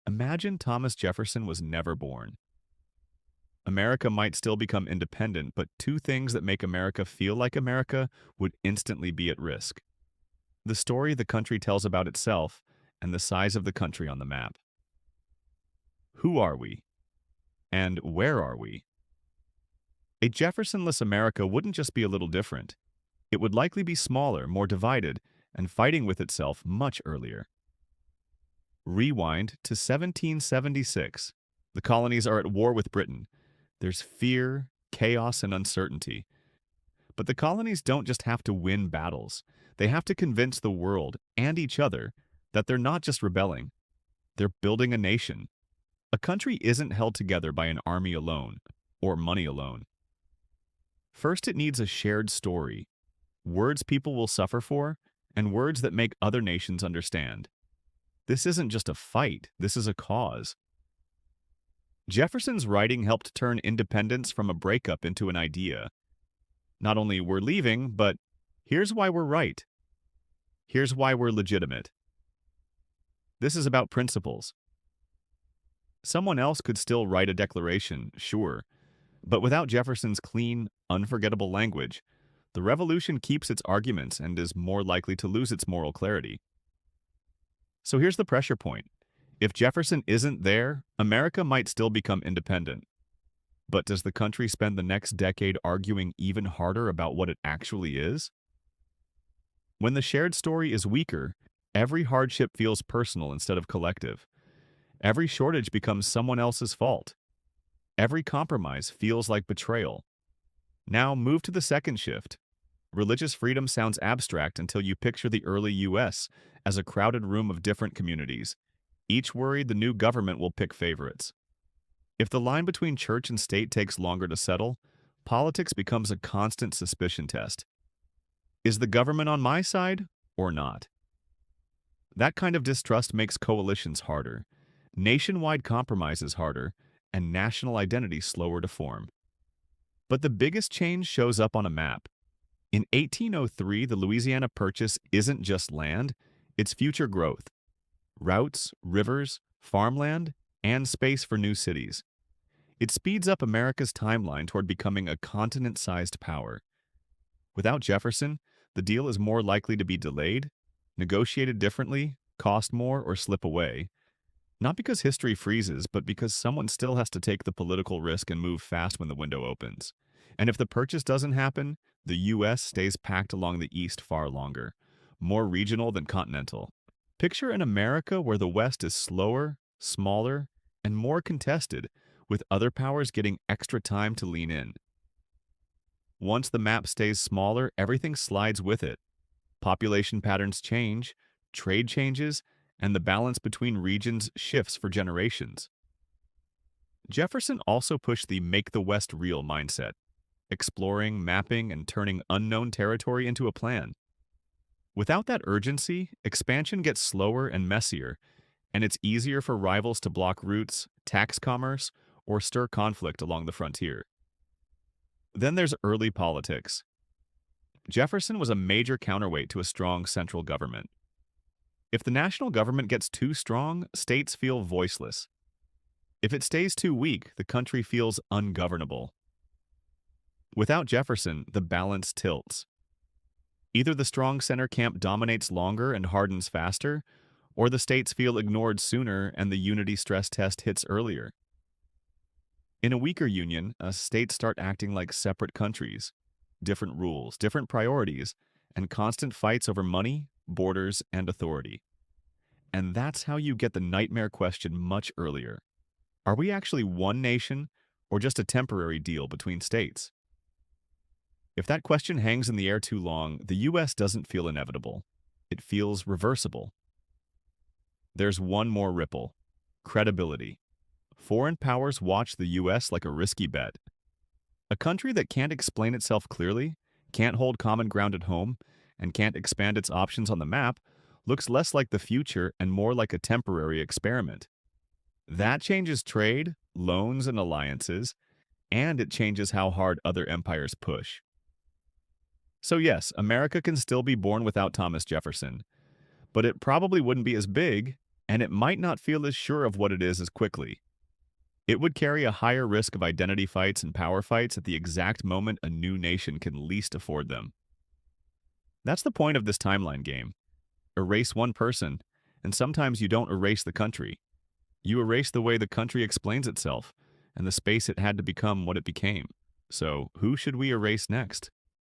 Imagine Thomas Jefferson was never born. America might still become independent, but two things that make America feel like America would instantly be at risk: the story the country tells about itself and the size of the country on the map. Who are we? And where are we? A Jeffersonless America wouldn't just be a little different. It would likely be smaller, more divided, and fighting with itself much earlier. Rewind to 1776. The colonies are at war with Britain. There's fear, chaos, and uncertainty. But the colonies don't just have to win battles. They have to convince the world and each other that they're not just rebelling. They're building a nation. A country isn't held together by an army alone or money alone. First, it needs a shared story, words people will suffer for, and words that make other nations understand. This isn't just a fight, this is a cause. Jefferson's writing helped turn independence from a breakup into an idea. Not only we're leaving, but here's why we're right. Here's why we're legitimate. This is about principles. Someone else could still write a declaration, sure, but without Jefferson's clean, unforgettable language, the revolution keeps its arguments and is more likely to lose its moral clarity. So here's the pressure point. If Jefferson isn't there, America might still become independent. But does the country spend the next decade arguing even harder about what it actually is? When the shared story is weaker, every hardship feels personal instead of collective. Every shortage becomes someone else's fault. Every compromise feels like betrayal. Now move to the second shift. Religious freedom sounds abstract until you picture the early U.S. as a crowded room of different communities, each worried the new government will pick favorites. If the line between church and state takes longer to settle, politics becomes a constant suspicion test. Is the government on my side or not? That kind of distrust makes coalitions harder, nationwide compromises harder, and national identity slower to form. But the biggest change shows up on a map. In 1803, the Louisiana Purchase isn't just land, it's future growth. Routes, rivers, farmland, and space for new cities. It speeds up America's timeline toward becoming a continent-sized power. Without Jefferson, the deal is more likely to be delayed, negotiated differently, cost more, or slip away. Not because history freezes, but because someone still has to take the political risk and move fast when the window opens. And if the purchase doesn't happen, the U.S. stays packed along the East far longer, more regional than continental. Picture an America where the West is slower, smaller, and more contested, with other powers getting extra time to lean in. Once the map stays smaller, everything slides with it. Population patterns change, trade changes, and the balance between regions shifts for generations. Jefferson also pushed the "make the West real" mindset, exploring, mapping, and turning unknown territory into a plan. Without that urgency, expansion gets slower and messier, and it's easier for rivals to block routes, tax commerce, or stir conflict along the frontier. Then there's early politics. Jefferson was a major counterweight to a strong central government. If the national government gets too strong, states feel voiceless. If it stays too weak, the country feels ungovernable. Without Jefferson, the balance tilts. Either the strong center camp dominates longer and hardens faster, or the states feel ignored sooner and the unity stress test hits earlier. In a weaker union, states start acting like separate countries, different rules, different priorities, and constant fights over money, borders, and authority. And that's how you get the nightmare question much earlier. Are we actually one nation, or just a temporary deal between states? If that question hangs in the air too long, the U.S. doesn't feel inevitable. It feels reversible. There's one more ripple: credibility. Foreign powers watch the U.S. like a risky bet. A country that can't explain itself clearly, can't hold common ground at home, and can't expand its options on the map looks less like the future and more like a temporary experiment. That changes trade, loans, and alliances, and it changes how hard other empires push. So yes, America can still be born without Thomas Jefferson, but it probably wouldn't be as big, and it might not feel as sure of what it is as quickly. It would carry a higher risk of identity fights and power fights at the exact moment a new nation can least afford them. That's the point of this timeline game. Erase one person, and sometimes you don't erase the country. You erase the way the country explains itself, and the space it had to become what it became. So, who should we erase next?